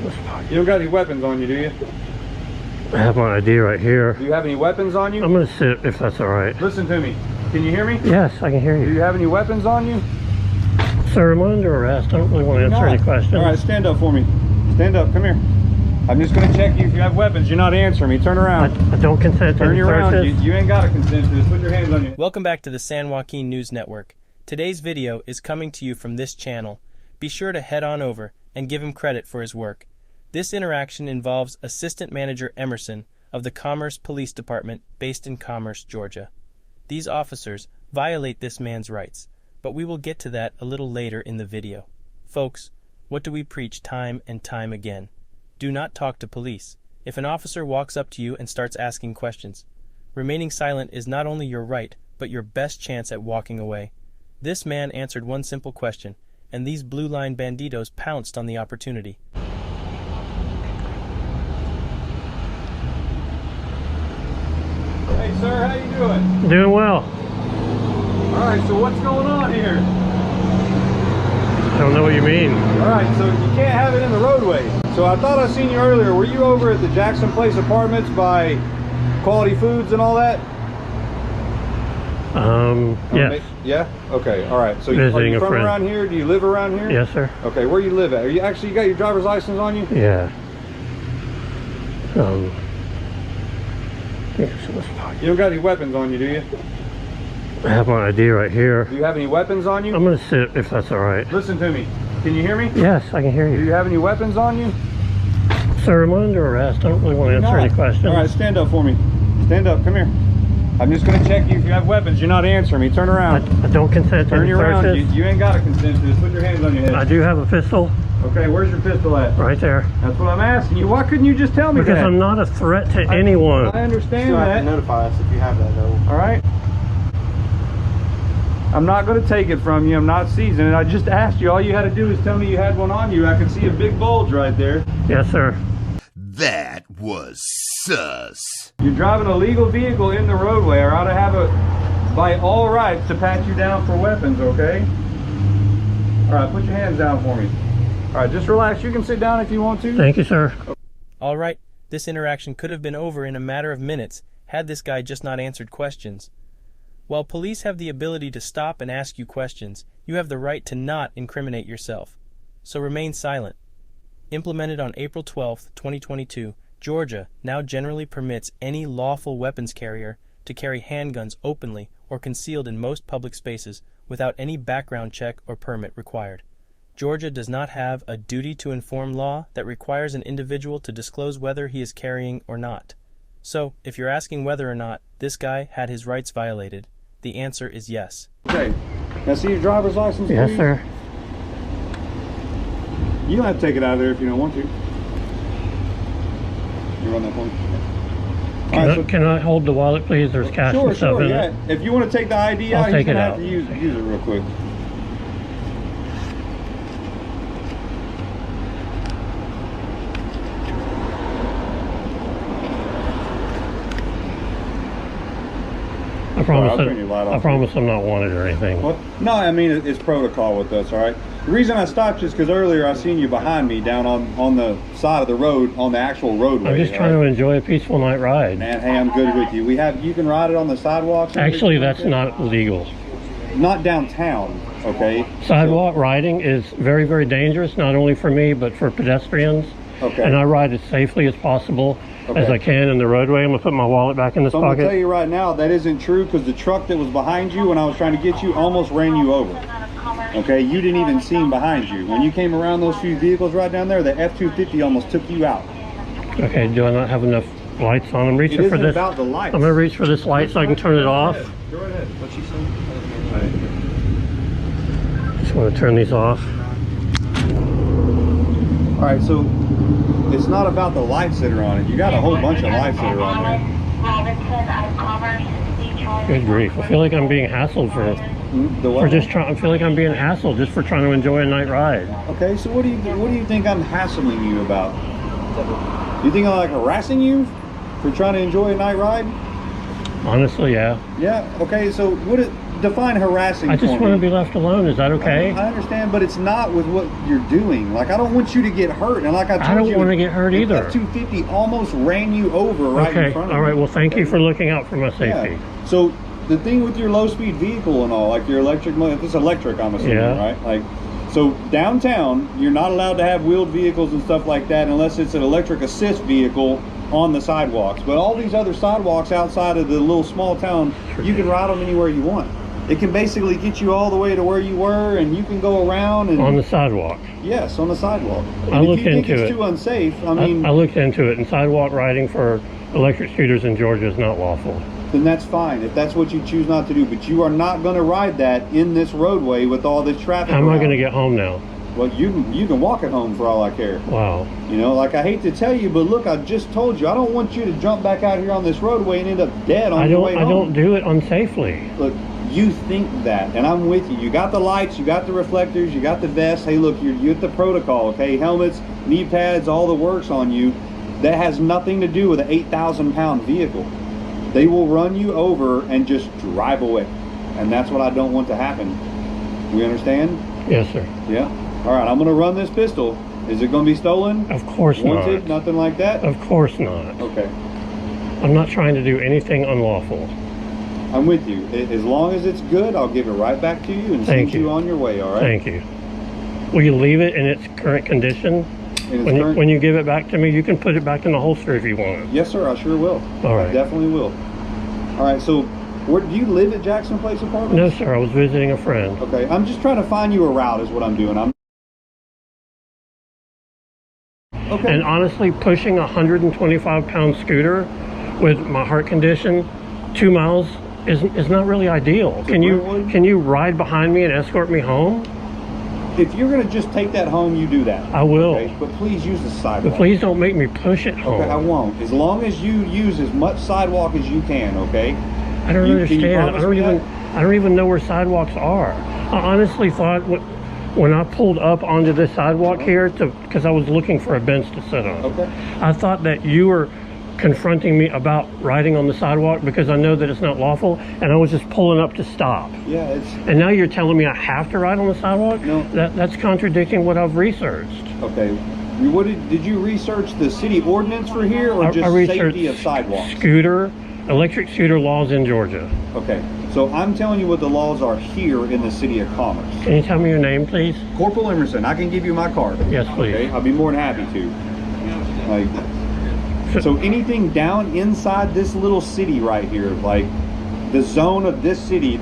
You don't got any weapons on you, do you? I have my ID right here. Do you have any weapons on you? I'm gonna sit if that's all right. Listen to me. Can you hear me? Yes, I can hear Do you. you have any weapons on you? Sir, I'm under arrest. I don't really want to answer any questions. All right, stand up for me. Stand up. Come here. I'm just going to check you if you have weapons. You're not answering me. Turn around. I don't consent to Turn you around. searches. You ain't got to consent to this. Put your hands on you. Welcome back to the San Joaquin News Network. Today's video is coming to you from this channel. Be sure to head on over and give him credit for his work. This interaction involves Assistant Manager Emerson of the Commerce Police Department based in Commerce, Georgia. These officers violate this man's rights, but we will get to that a little later in the video. Folks, what do we preach time and time again? Do not talk to police. If an officer walks up to you and starts asking questions, remaining silent is not only your right, but your best chance at walking away. This man answered one simple question, and these blue line banditos pounced on the opportunity. Hey, sir. How you doing? Doing well. All right, so what's going on here? I don't know what you mean. All right, so you can't have it in the roadway. So I thought I seen you earlier. Were you over at the Jackson Place Apartments by Quality Foods and all that? Yes. Yeah? Okay, all right. So are Visiting you a from friend. around here? Do you live around here? Yes, sir. Okay, where you live at? Are you actually got your driver's license on you? Yeah. You don't got any weapons on you, do you? I have my ID right here. Do you have any weapons on you? I'm gonna sit if that's all right. Listen to me. Can you hear me? Yes, I can hear Do you. you have any weapons on you? Sir, I'm under arrest. I don't really want to answer any questions. All right, stand up for me. Stand up. Come here. I'm just going to check you if you have weapons. You're not answering me. Turn around. I don't consent to Turn you around. searches. You ain't got to consent to this. Put your hands on your head. I do have a pistol Okay, where's your pistol at? right there. That's what I'm asking you. Why couldn't you just tell me Because that? I'm not a threat to anyone. I understand You'll have that. to notify us if you have that, though. All right. I'm not going to take it from you. I'm not seizing it. I just asked you. All you had to do is tell me you had one on you. I can see a big bulge right there. Yes, sir. That was sus. You're driving a legal vehicle in the roadway. I ought to have a, by all rights, to pat you down for weapons, okay? All right, put your hands down for me. All right, just relax. You can sit down if you want to. Thank you, sir. All right, this interaction could have been over in a matter of minutes had this guy just not answered questions. While police have the ability to stop and ask you questions, you have the right to not incriminate yourself. So remain silent. Implemented on April 12, 2022, Georgia now generally permits any lawful weapons carrier to carry handguns openly or concealed in most public spaces without any background check or permit required. Georgia does not have a duty to inform law that requires an individual to disclose whether he is carrying or not. So, if you're asking whether or not this guy had his rights violated, the answer is yes. Okay. Now see your driver's license, Yes, please? sir. You don't have to take it out of there if you don't want to. You run that for me? All right, so Can I hold the wallet, please? There's cash sure, and stuff sure, in yeah. it. If you want to take the ID I'll out, take you're it gonna have out. to use it real quick. I promise. I'll turn your light off. I promise I'm not wanted or anything. What? No, I mean it's protocol with us, all right? The reason I stopped you is because earlier I seen you behind me down on the side of the road, on the actual roadway. I'm just trying to enjoy a peaceful night ride. Man, hey, I'm good with you. You can ride it on the sidewalks. and Actually, everything that's like not legal. that. Not downtown, okay? Sidewalk riding is very, very dangerous, not only for me, but for pedestrians. Okay. And I ride as safely as possible as Okay. I can in the roadway. I'm going to put my wallet back in this So I'm gonna tell pocket. you right now that isn't true because the truck that was behind you when I was trying to get you almost ran you over. Okay, you didn't even see him behind you. When you came around those few vehicles right down there, the F-250 almost took you out. Okay, do I not have enough lights on? I'm It reaching for isn't this. about the lights. I'm going to reach for this light so I can turn it off. Go ahead. What she said? Just want to turn these off. All right, so it's not about the lights that are on it. You got a whole bunch of lights that are on there. Good grief. I feel like I'm being hassled The what? I feel like I'm being hassled just for trying to enjoy a night ride. Okay, so what do you think I'm hassling you about? You think I'm like harassing you for trying to enjoy a night ride? Honestly, yeah. Yeah. Okay. So define harassing. I just for want to me. be left alone. Is that okay? I understand, but it's not with what you're doing. Like, I don't want you to get hurt. And like I told you, don't want to get hurt either. F-250 almost ran you over right in Okay. front of All right. me. Well, thank you for looking out for my Yeah. safety. So the thing with your low-speed vehicle and all, like your electric, it's electric, I'm assuming, Yeah. right? Like, so downtown, you're not allowed to have wheeled vehicles and stuff like that unless it's an electric assist vehicle on the sidewalks. But all these other sidewalks outside of the little small town, you can ride them anywhere you want. It can basically get you all the way to where you were, and you can go around and On the sidewalk. yes, on the sidewalk. I And looked if you think into it's it. too unsafe, I mean, I looked into it, and sidewalk riding for electric scooters in Georgia is not lawful. then that's fine if that's what you choose not to do. But you are not going to ride that in this roadway with all this traffic. How am I around. going to get home now? Well, you can walk it home for all I care. Wow. You know, like I hate to tell you, but look, I just told you, I don't want you to jump back out here on this roadway and end up dead on your way home. I don't do it unsafely. Look, you think that, and I'm with you. You got the lights, you got the reflectors, you got the vest. Hey, look, you're at the protocol, okay? Helmets, knee pads, all the works on you. That has nothing to do with an 8,000-pound vehicle. They will run you over and just drive away, and that's what I don't want to happen. We understand? Yes, sir. Yeah. All right, I'm going to run this pistol. Is it going to be stolen? Of course Wanted? not. Nothing like that? Of course not. Okay. I'm not trying to do anything unlawful. I'm with you. As long as it's good, I'll give it right back to you and Thank send you you. on your way, all right? Thank you. Will you leave it in its current condition? And it's current- When you give it back to me, you can put it back in the holster if you want. Yes, sir, I sure will. All I right. definitely will. All right, so where do you live at Jackson Place Apartments? No, sir. I was visiting a friend. Okay, I'm just trying to find you a route is what I'm doing. Okay. And honestly, pushing a 125-pound scooter with my heart condition 2 miles is not really ideal. To Brentwood? Can you ride behind me and escort me home? If you're going to just take that home, you do that. I will. Okay? But please use the sidewalk. But please don't make me push it home. Okay, I won't. As long as you use as much sidewalk as you can, okay? I don't Can you understand. promise me that? I don't even know where sidewalks are. I honestly thought when I pulled up onto this sidewalk here because I was looking for a bench to sit on. Okay. I thought that you were confronting me about riding on the sidewalk because I know that it's not lawful, and I was just pulling up to stop. Yeah, it's And now you're telling me I have to ride on the sidewalk? No. That's contradicting what I've researched. okay. Did you research the city ordinance for here or just safety of sidewalks? Electric scooter laws in Georgia. Okay. So I'm telling you what the laws are here in the city of Commerce. Can you tell me your name, please? Corporal Emerson, I can give you my card. Yes, please. Okay, I'll be more than happy to. So anything down inside this little city right here, like the zone of this city,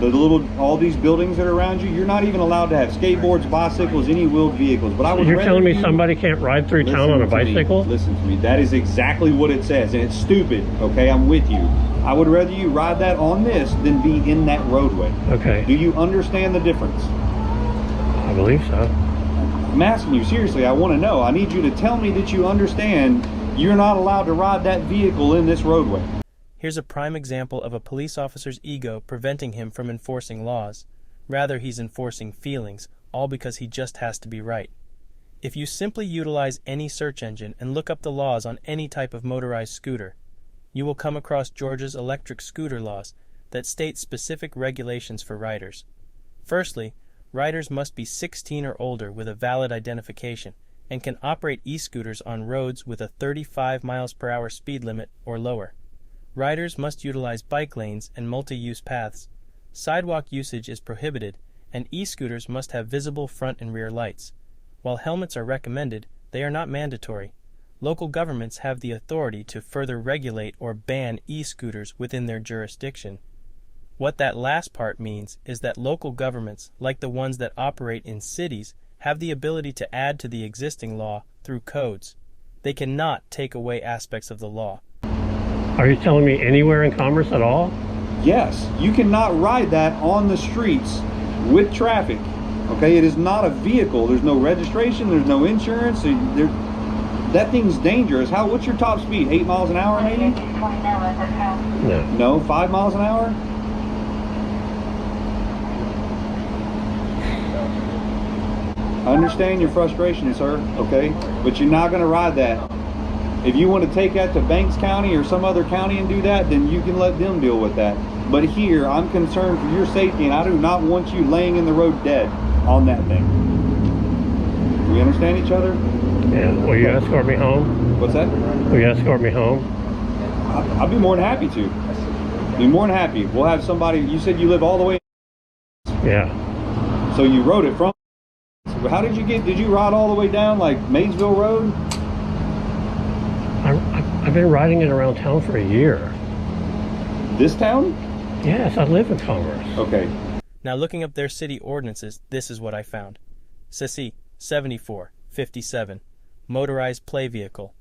all these buildings that are around you, you're not even allowed to have skateboards, bicycles, any wheeled vehicles. But I would You're rather telling me you- somebody can't ride through town on a Listen to me. bicycle? Listen to me. That is exactly what it says, and it's stupid. Okay, I'm with you. I would rather you ride that on this than be in that roadway. Okay, Do you understand the difference? I believe so. I'm asking you seriously. I want to know. I need you to tell me that you understand you're not allowed to ride that vehicle in this roadway. Here's a prime example of a police officer's ego preventing him from enforcing laws. Rather, he's enforcing feelings, all because he just has to be right. If you simply utilize any search engine and look up the laws on any type of motorized scooter, you will come across Georgia's electric scooter laws that state specific regulations for riders. Firstly, riders must be 16 or older with a valid identification and can operate e-scooters on roads with a 35 miles per hour speed limit or lower. Riders must utilize bike lanes and multi-use paths. Sidewalk usage is prohibited, and e-scooters must have visible front and rear lights. While helmets are recommended, they are not mandatory. Local governments have the authority to further regulate or ban e-scooters within their jurisdiction. What that last part means is that local governments, like the ones that operate in cities, have the ability to add to the existing law through codes. They cannot take away aspects of the law. Are you telling me anywhere in Commerce at all? Yes, you cannot ride that on the streets with traffic. Okay, it is not a vehicle. There's no registration. There's no insurance. That thing's dangerous. What's your top speed? 8 miles an hour, maybe? No. No, 5 miles an hour? I understand your frustration, sir, okay? But you're not going to ride that. If you want to take that to Banks County or some other county and do that, then you can let them deal with that. But here, I'm concerned for your safety, and I do not want you laying in the road dead on that thing. We understand each other? Yeah. Will you escort me home? What's that? Will you escort me home? I'll be more than happy to. Be more than happy. We'll have somebody. You said you live all the way. Yeah. So you rode it from. How did you get? Did you ride all the way down like Maysville Road? I've been riding it around town for a year. This town? Yes, I live in Commerce. Okay. Now looking up their city ordinances, this is what I found. CC 7457, motorized play vehicle.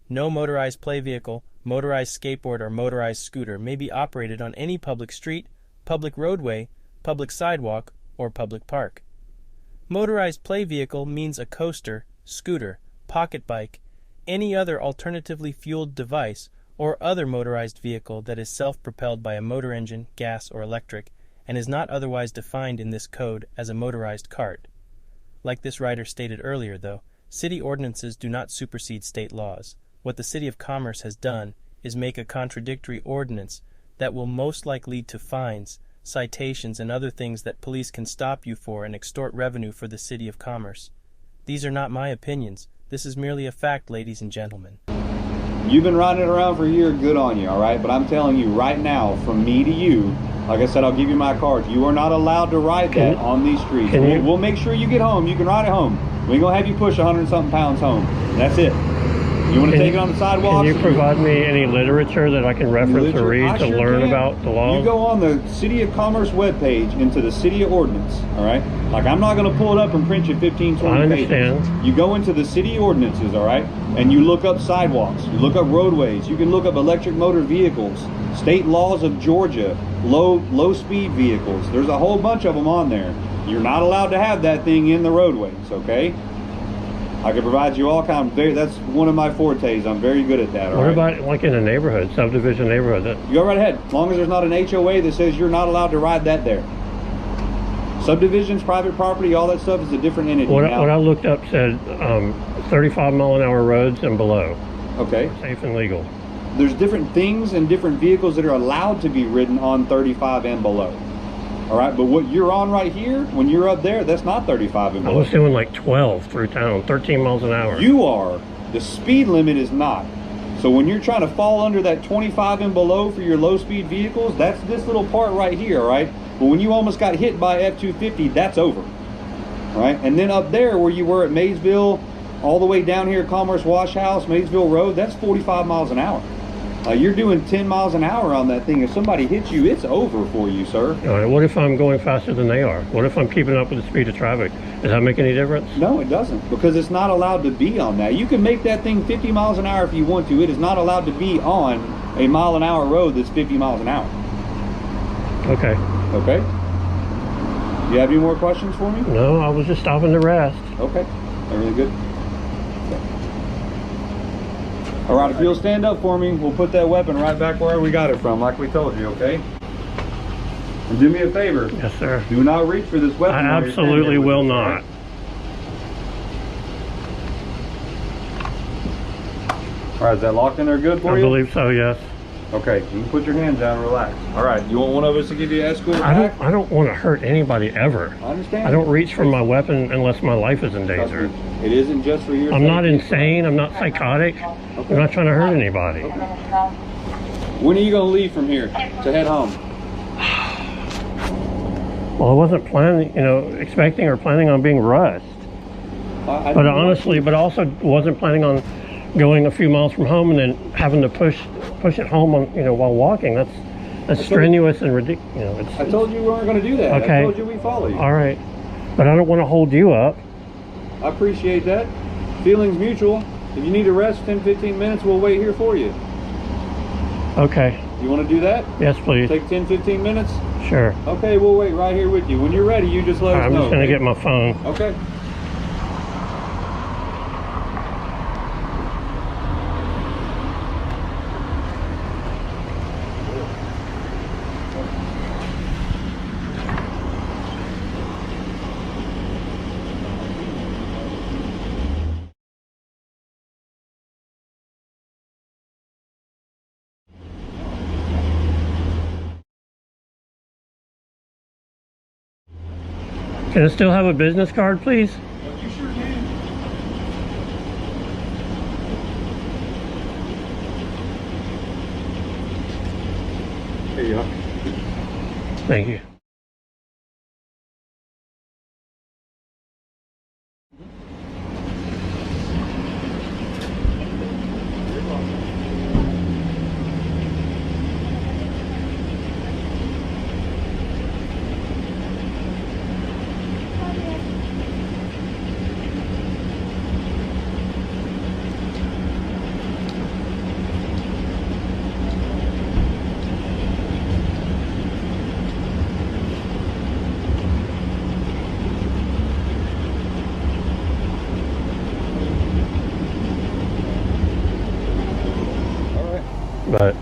No motorized play vehicle, motorized skateboard, or motorized scooter may be operated on any public street, public roadway, public sidewalk, or public park. Motorized play vehicle means a coaster, scooter, pocket bike, any other alternatively fueled device, or other motorized vehicle that is self-propelled by a motor engine, gas, or electric, and is not otherwise defined in this code as a motorized cart. Like this writer stated earlier, though, city ordinances do not supersede state laws. What the City of Commerce has done is make a contradictory ordinance that will most likely lead to fines, citations, and other things that police can stop you for and extort revenue for the City of Commerce. These are not my opinions. This is merely a fact, ladies and gentlemen. You've been riding it around for a year, good on you, all right? But I'm telling you right now, from me to you, like I said, I'll give you my card. You are not allowed to ride that on these streets. We'll make sure you get home. You can ride it home. We ain't gonna have you push 100-something pounds home. That's it. You want to take it on the sidewalk? Can you provide me any literature that I can reference or read to learn about the laws? You go on the City of Commerce webpage into the City of Ordinance, all right? Like, I'm not going to pull it up and print you 15, 20 I understand. pages. You go into the City Ordinances, all right? And you look up sidewalks. You look up roadways. You can look up electric motor vehicles, state laws of Georgia, low-speed vehicles. There's a whole bunch of them on there. You're not allowed to have that thing in the roadways, okay? I can provide you all kind of, that's one of my fortes. I'm very good at that. What about like in a neighborhood, subdivision neighborhood? You go right ahead. As long as there's not an HOA that says you're not allowed to ride that there. Subdivisions, private property, all that stuff is a different entity. What I looked up said 35-mile-an-hour roads and below. Okay. Safe and legal. There's different things and different vehicles that are allowed to be ridden on 35 and below. All right, but what you're on right here, when you're up there, that's not 35 and below. I was doing like 12 through town, 13 miles an hour. You are. The speed limit is not. So when you're trying to fall under that 25 and below for your low-speed vehicles, that's this little part right here, all right? But when you almost got hit by F-250, that's over, all right? And then up there where you were at Maysville, all the way down here, Commerce Wash House, Maysville Road, that's 45 miles an hour. You're doing 10 miles an hour on that thing. If somebody hits you, it's over for you, sir. All right, what if I'm going faster than they are? What if I'm keeping up with the speed of traffic? Does that make any difference? No, it doesn't, because it's not allowed to be on that. You can make that thing 50 miles an hour if you want to. It is not allowed to be on a mile-an-hour road that's 50 miles an hour. Okay. Okay? You have any more questions for me? No, I was just stopping to rest. Okay. Everything good? All right, if you'll stand up for me, we'll put that weapon right back where we got it from, like we told you, okay? And do me a favor. Yes, sir. Do not reach for this weapon. I absolutely will not. All right, is that locked in there good for you? I believe so, yes. Okay, you can put your hands down and relax. All right, you want one of us to give you an escort back? I don't want to hurt anybody ever. I understand. I don't reach for my weapon unless my life is in danger. It isn't just for your I'm not safety. insane. I'm not psychotic. Okay. I'm not trying to hurt anybody. Okay. When are you going to leave from here to head home? Well, I wasn't planning, expecting or planning on being rushed. But honestly, but also wasn't planning on going a few miles from home and then having to push it home on, while walking. That's strenuous and ridiculous. I told you we weren't going to do that. Okay. I told you we follow you. All right, but I don't want to hold you up. I appreciate that. Feelings mutual. If you need to rest 10-15 minutes, we'll wait here for you. Okay. You want to do that? Yes, please. Take 10-15 minutes? Sure. Okay, we'll wait right here with you. When you're ready, you just let us know. I'm just going to get my phone. Okay. Can I still have a business card, please? You sure can. Here you are. Thank you. But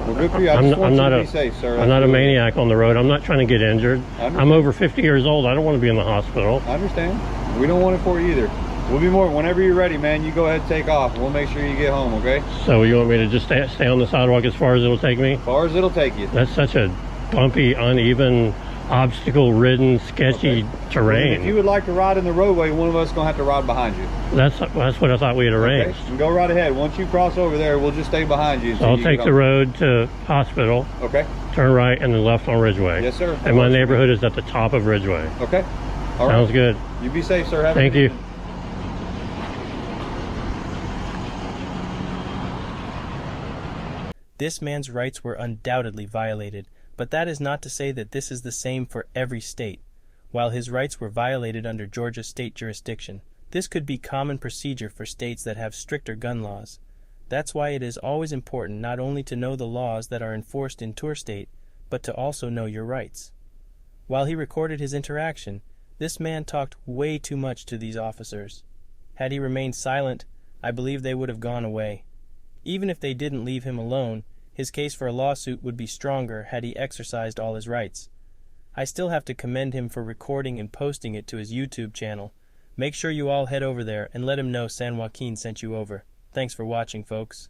Well, good for you. I I'm, just want I'm you not to a be safe, sir. I'm That's not a really- maniac on the road. I'm not trying to get injured. I'm over 50 years old. I don't want to be in the hospital. I understand. We don't want it for you either. We'll be more. Whenever you're ready, man, you go ahead and take off. We'll make sure you get home, okay? So you want me to just stay on the sidewalk as far as it'll take me? As far as it'll take you. That's such a bumpy, uneven, obstacle-ridden, sketchy terrain. If you would like to ride in the roadway, one of us is going to have to ride behind you. That's what I thought we had arranged. Okay? And go right ahead. Once you cross over there, we'll just stay behind you. So I'll you take get the home. road to hospital, Okay. turn right, and then left on Ridgeway. Yes, sir. And my neighborhood is at the top of Ridgeway. Okay. All right. Sounds good. You be safe, sir. Have a Thank good you. evening. This man's rights were undoubtedly violated, but that is not to say that this is the same for every state. While his rights were violated under Georgia state jurisdiction, this could be common procedure for states that have stricter gun laws. That's why it is always important not only to know the laws that are enforced in your state, but to also know your rights. While he recorded his interaction, this man talked way too much to these officers. Had he remained silent, I believe they would have gone away. Even if they didn't leave him alone, his case for a lawsuit would be stronger had he exercised all his rights. I still have to commend him for recording and posting it to his YouTube channel. Make sure you all head over there and let him know San Joaquin sent you over. Thanks for watching, folks.